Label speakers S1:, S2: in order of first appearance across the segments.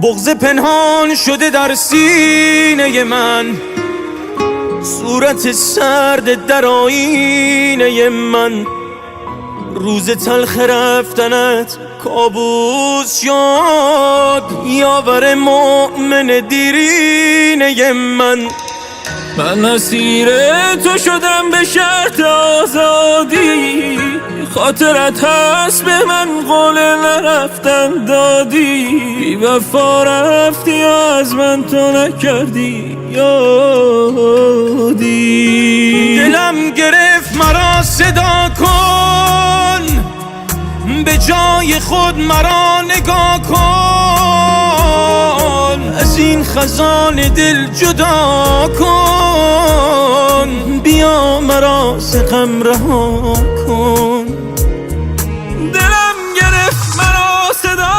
S1: بغض پنهان شده در سینه من، صورت سرد در آینه من. روز تلخ رفتنت کابوس شد، یاور مؤمن دیرینه من.
S2: من اسیر تو شدم به شرط آزادی، خاطرت هست به من قول نرفتن دادی. بی وفا رفتی از من تو نکردی یادی.
S1: دلم گرفت مرا صدا کن، به جای خود مرا نگاه کن. از این خزان دل جدا کن، بیا مرا ز غم رها کن.
S2: دلم گرفت مرا صدا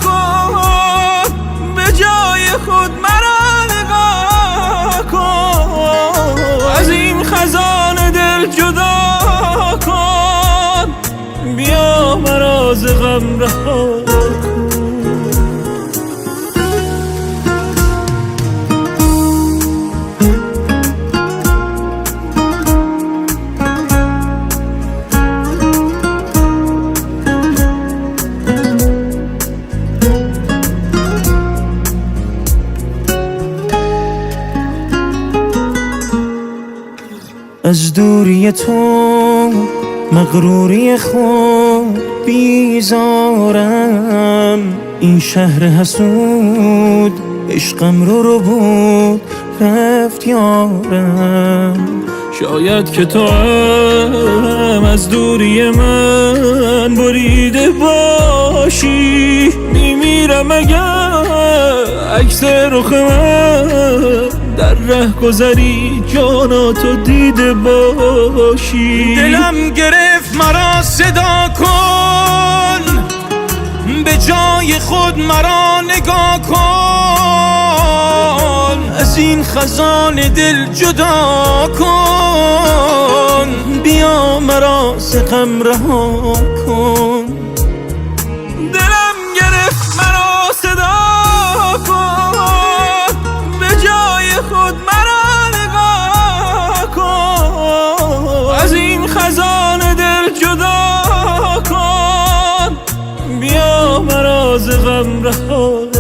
S2: کن، به جای خود مرا نگاه کن. از این خزان دل جدا کن، بیا مرا ز غم رها کن.
S1: از دوری تو مغروری خود بیزارم. این شهر حسود عشقم رو بود رفت یارم.
S2: شاید که تو هم از دوری من بریده باشی. میمیرم اگر عکس رخ من در ره گذری جانا تو دیده باشی.
S1: دلم گرفت مرا صدا کن، به جای خود مرا نگاه کن. از این خزان دل جدا کن، بیا مرا ز غم رها کن.
S2: دلم گرفت مرا صدا کن، به جای خود مرا نگاه کن. از این خزان دل جدا کن، بیا مرا ز غم رها کن.